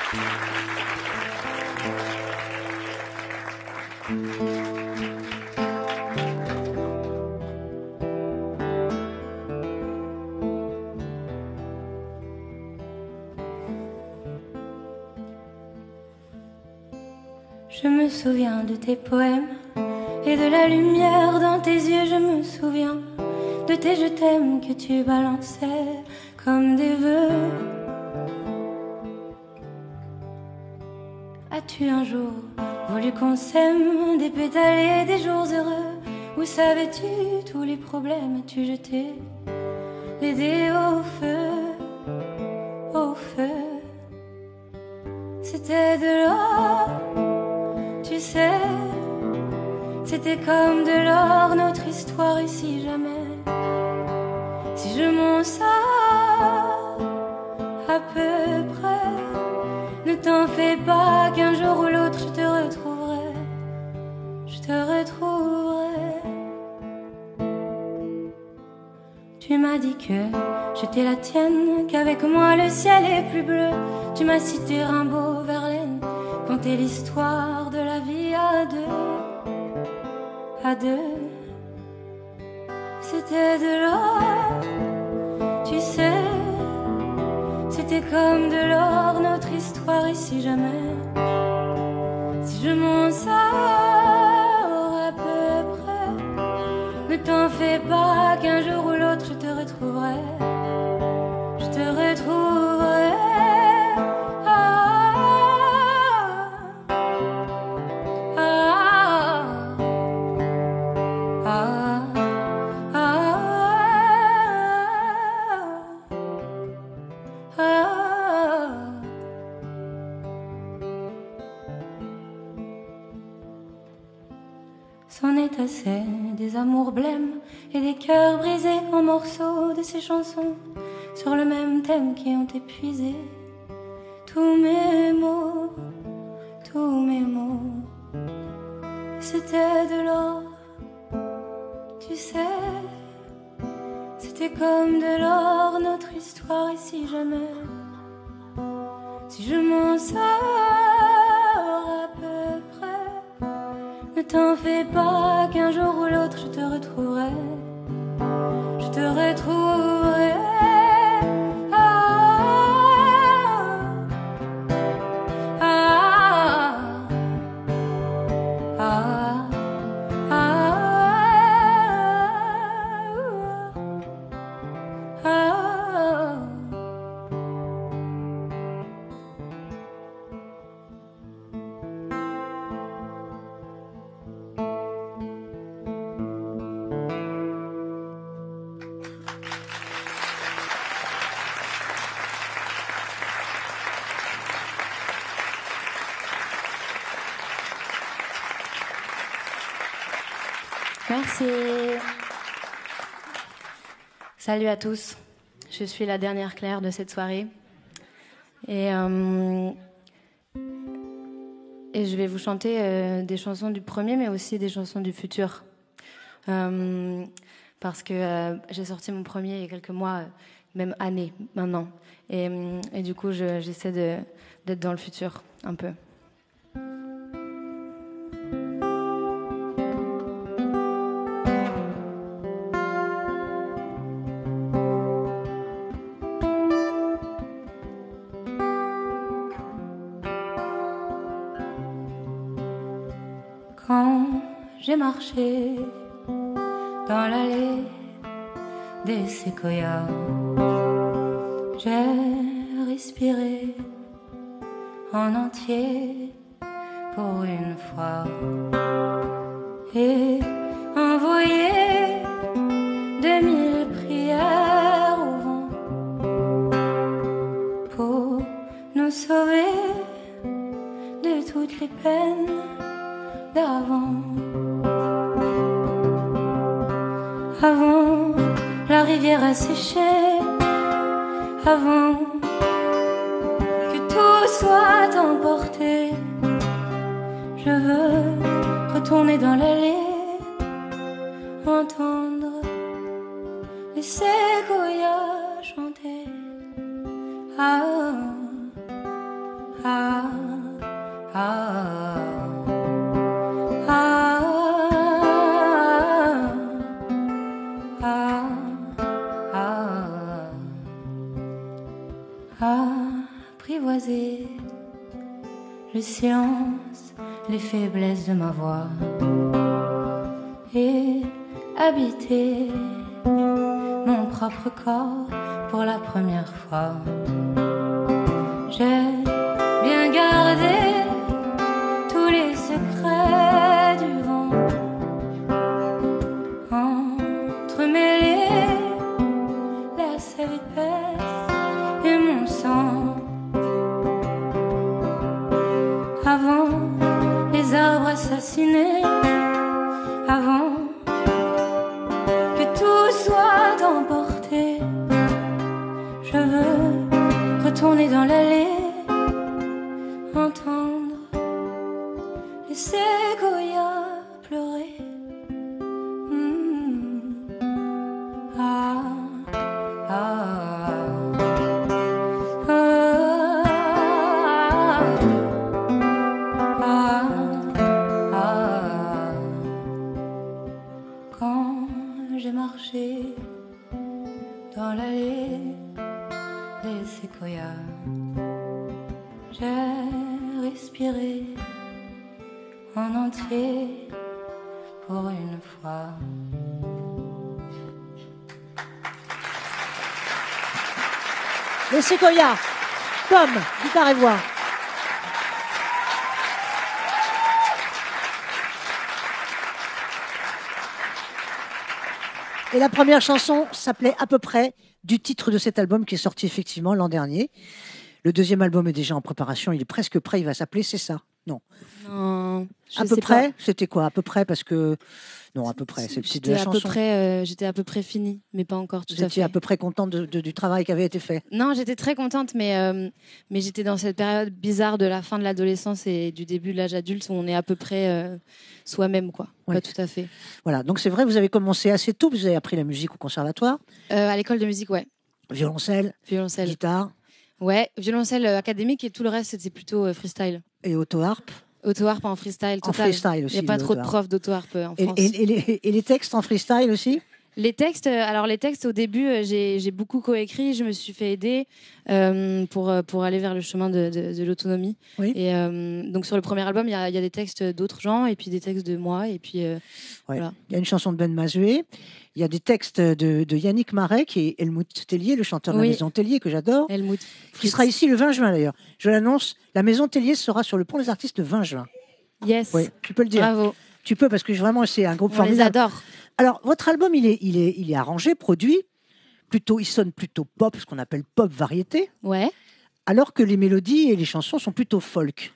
Je me souviens de tes poèmes et de la lumière dans tes yeux. Je me souviens de tes je t'aime que tu balançais comme des vœux. As-tu un jour voulu qu'on s'aime, des pétales et des jours heureux? Où savais-tu tous les problèmes? As-tu jeté les dés au feu, au feu? C'était de l'or, tu sais, c'était comme de l'or notre histoire. Et si jamais, si je m'en sors à peu près, ne t'en fais pas qu'un jour ou l'autre je te retrouverai, je te retrouverai. Tu m'as dit que j'étais la tienne, qu'avec moi le ciel est plus bleu. Tu m'as cité Rimbaud, Verlaine, conté l'histoire de la vie à deux, à deux. C'était de l'or, tu sais, c'était comme de l'or notre histoire. Et si jamais, si je m'en sors à peu près, ne t'en fais pas qu'un jour ou l'autre je te retrouverai, je te retrouverai. C'en est assez des amours blêmes et des cœurs brisés en morceaux, de ces chansons sur le même thème qui ont épuisé tous mes mots, tous mes mots. C'était de l'or, tu sais, c'était comme de l'or notre histoire. Et si jamais, si je m'en sors à peu près, ne t'en fais pas qu'un jour ou l'autre je te retrouverai, je te retrouverai. Merci. Salut à tous. Je suis la dernière Claire de cette soirée. Et je vais vous chanter des chansons du premier, mais aussi des chansons du futur. Parce que j'ai sorti mon premier il y a quelques mois, même années maintenant. Et du coup, j'essaie d'être dans le futur un peu. Quand j'ai marché dans l'allée des séquoias, j'ai respiré en entier pour une fois et envoyé 2000 prières au vent pour nous sauver de toutes les peines d'avant. Avant la rivière a séché, avant que tout soit emporté, je veux retourner dans l'allée, entendre les séquoias chanter. Ah, ah, ah, ah, ah, apprivoiser le silence, les faiblesses de ma voix et habiter mon propre corps pour la première fois. J'ai bien gardé tous les secrets du vent, entremêlés, la sève épaisse et mon sang. Avant les arbres assassinés, avant que tout soit emporté, je veux retourner dans l'allée, entendre les séquoias pleurer. Ah, ah, ah, ah, ah. Quand j'ai marché dans l'allée des séquoias, j'ai respiré en entier pour une fois. Les séquoias, Pomme, guitare et voix. Et la première chanson s'appelait à peu près du titre de cet album qui est sorti effectivement l'an dernier. Le deuxième album est déjà en préparation, il est presque prêt, il va s'appeler C'est ça. Non. Non, je À peu sais près, pas. c'était quoi? À peu près parce que non, à peu près, c'est le titre de la chanson. J'étais à peu près finie, mais pas encore tout Vous à étiez fait. à peu près contente du travail qui avait été fait. Non, j'étais très contente, mais j'étais dans cette période bizarre de la fin de l'adolescence et du début de l'âge adulte où on est à peu près soi-même, quoi. Oui. Pas tout à fait. Voilà, donc c'est vrai, vous avez commencé assez tôt, vous avez appris la musique au conservatoire, À l'école de musique, ouais. violoncelle, Violoncelle. guitare Ouais, violoncelle académique et tout le reste, c'était plutôt freestyle. et auto-harpe. Auto-harpe en freestyle, En total. freestyle Il aussi. n'y a pas le trop de auto-harpe. profs d'auto-harpe en Et, France. et les textes en freestyle aussi? Les textes, alors les textes au début, j'ai beaucoup coécrit, je me suis fait aider pour aller vers le chemin de l'autonomie. Oui. Et donc sur le premier album, il y a des textes d'autres gens et puis des textes de moi et puis Ouais. voilà. Il y a une chanson de Ben Mazué, il y a des textes de Yannick Marais qui est Helmut Tellier, le chanteur de la Oui. Maison Tellier que j'adore, Helmut qui Fritz. sera ici le 20 juin d'ailleurs. Je l'annonce, la Maison Tellier sera sur le pont des artistes le 20 juin. Yes. Oui, tu peux le dire. Bravo. Tu peux parce que vraiment c'est un groupe On les formidable. adore. Alors, votre album, il est arrangé, produit, plutôt, il sonne plutôt pop, ce qu'on appelle pop variété, Ouais. alors que les mélodies et les chansons sont plutôt folk.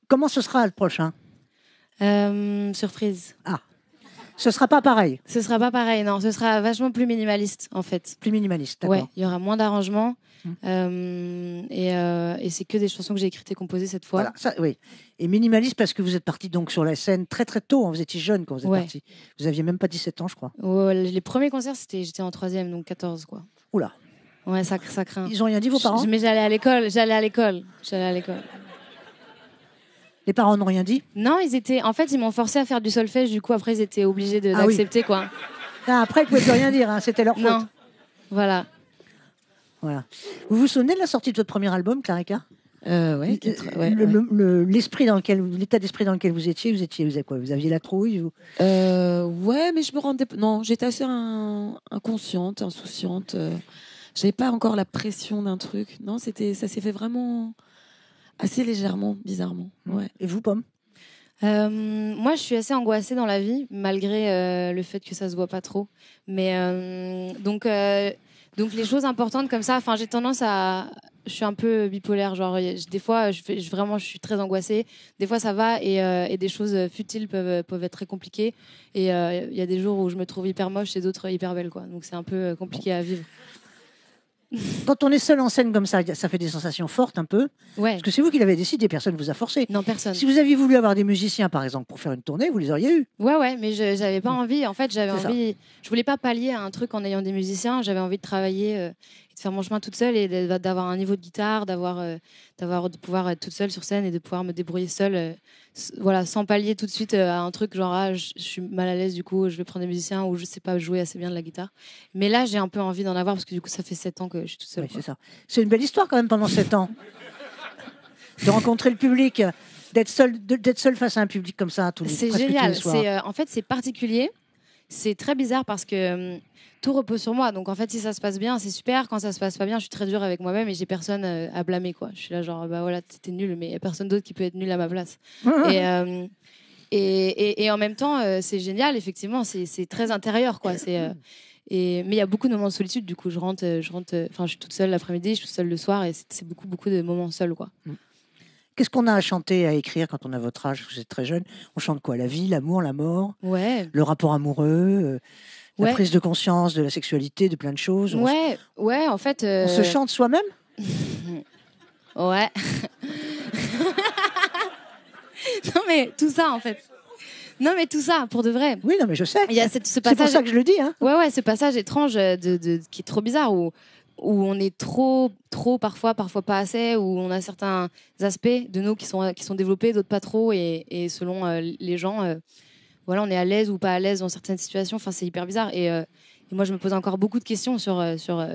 Comment ce sera le prochain? Surprise. Ce sera pas pareil, Ce sera pas pareil, non. Ce sera vachement plus minimaliste en fait. plus minimaliste, d'accord. Ouais, il y aura moins d'arrangements et c'est que des chansons que j'ai écrites et composées cette fois. Voilà, ça, oui. Et minimaliste parce que vous êtes parti donc sur la scène très très tôt, hein, vous étiez jeune quand vous êtes Ouais. parti. Vous aviez même pas 17 ans, je crois. Oh, les premiers concerts, j'étais en 3e, donc 14 quoi. Oula. Ouais, ça craint. Ils ont rien dit, vos parents? Mais j'allais à l'école. Les parents n'ont rien dit? Non, en fait, ils m'ont forcé à faire du solfège, du coup après ils étaient obligés Ah oui. d'accepter quoi. Ah, après, ils ne pouvaient plus rien dire, hein, c'était leur faute. Non. Voilà. Voilà. Vous vous souvenez de la sortie de votre premier album, Clarica? Ouais, L'esprit dans lequel, l'état d'esprit dans lequel vous étiez quoi? Vous aviez la trouille? Ouais, mais je me rendais. Non, j'étais assez inconsciente, insouciante. J'avais pas encore la pression d'un truc. Non, ça s'est fait vraiment assez légèrement, bizarrement. Ouais. Et vous, Pomme? Moi, je suis assez angoissée dans la vie, malgré le fait que ça se voit pas trop. Mais donc les choses importantes comme ça. Enfin, j'ai tendance à. Je suis un peu bipolaire. Genre, des fois, je suis très angoissée. Des fois, ça va et des choses futiles peuvent être très compliquées. Et il y a des jours où je me trouve hyper moche et d'autres hyper belle, quoi. Donc c'est un peu compliqué à vivre. Quand on est seul en scène comme ça fait des sensations fortes un peu. Ouais. Parce que c'est vous qui l'avez décidé, personne ne vous a forcé. Non, personne. Si vous aviez voulu avoir des musiciens, par exemple, pour faire une tournée, vous les auriez eus. Ouais, mais j'avais pas envie. En fait, C'est ça. je voulais pas pallier à un truc en ayant des musiciens. J'avais envie de travailler et de de faire mon chemin toute seule et d'avoir un niveau de guitare, de pouvoir être toute seule sur scène et de pouvoir me débrouiller seule, voilà, sans pallier tout de suite à un truc genre je suis mal à l'aise, du coup je vais prendre des musiciens ou je sais pas jouer assez bien de la guitare. Mais là j'ai un peu envie d'en avoir parce que du coup ça fait 7 ans que je suis toute seule. Oui, c'est ça. C'est une belle histoire quand même pendant 7 ans. De rencontrer le public, d'être seul face à un public comme ça c'est presque génial. tous les soirs. En fait c'est particulier. C'est très bizarre parce que tout repose sur moi. Donc en fait, si ça se passe bien, c'est super. Quand ça se passe pas bien, je suis très dure avec moi-même et j'ai personne à blâmer, quoi. Je suis là genre bah voilà, t'étais nul, mais il y a personne d'autre qui peut être nul à ma place. Et en même temps, c'est génial. Effectivement, c'est très intérieur, quoi. Mais il y a beaucoup de moments de solitude. Du coup, je rentre. Enfin, je suis toute seule l'après-midi, je suis toute seule le soir, et c'est beaucoup de moments seuls, quoi. Qu'est-ce qu'on a à chanter, à écrire quand on a votre âge? Vous êtes très jeune. On chante quoi? La vie, l'amour, la mort, Ouais. le rapport amoureux, la Ouais. prise de conscience de la sexualité, de plein de choses. Ouais, en fait. On se chante soi-même? Ouais. Non, mais tout ça, en fait. Non, mais tout ça, pour de vrai. Oui, non, mais je sais. Il y a ce C'est passage. pour ça que je le dis. Hein. Ouais, ce passage étrange qui est trop bizarre, où on est trop parfois pas assez, où on a certains aspects de nous qui sont développés, d'autres pas trop, et selon les gens, voilà, on est à l'aise ou pas à l'aise dans certaines situations. Enfin, c'est hyper bizarre. Et moi, je me pose encore beaucoup de questions sur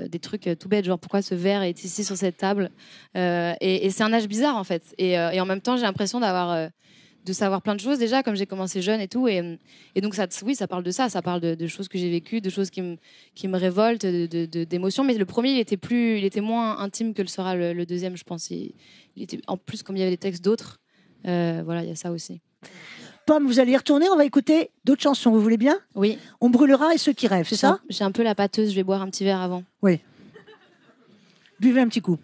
des trucs tout bêtes, genre pourquoi ce verre est ici sur cette table. Et c'est un âge bizarre, en fait. Et en même temps, j'ai l'impression de savoir plein de choses déjà, comme j'ai commencé jeune et tout. Et donc, ça parle de ça. Ça parle de choses que j'ai vécues, de choses qui me révoltent, d'émotions. Mais le premier, il était moins intime que le sera le deuxième, je pense. Il était, en plus, comme il y avait des textes d'autres, voilà, il y a ça aussi. Pomme, vous allez y retourner, on va écouter d'autres chansons, vous voulez bien? Oui. On brûlera et ceux qui rêvent, c'est ça? J'ai un peu la pâteuse, je vais boire un petit verre avant. Oui. Buvez un petit coup.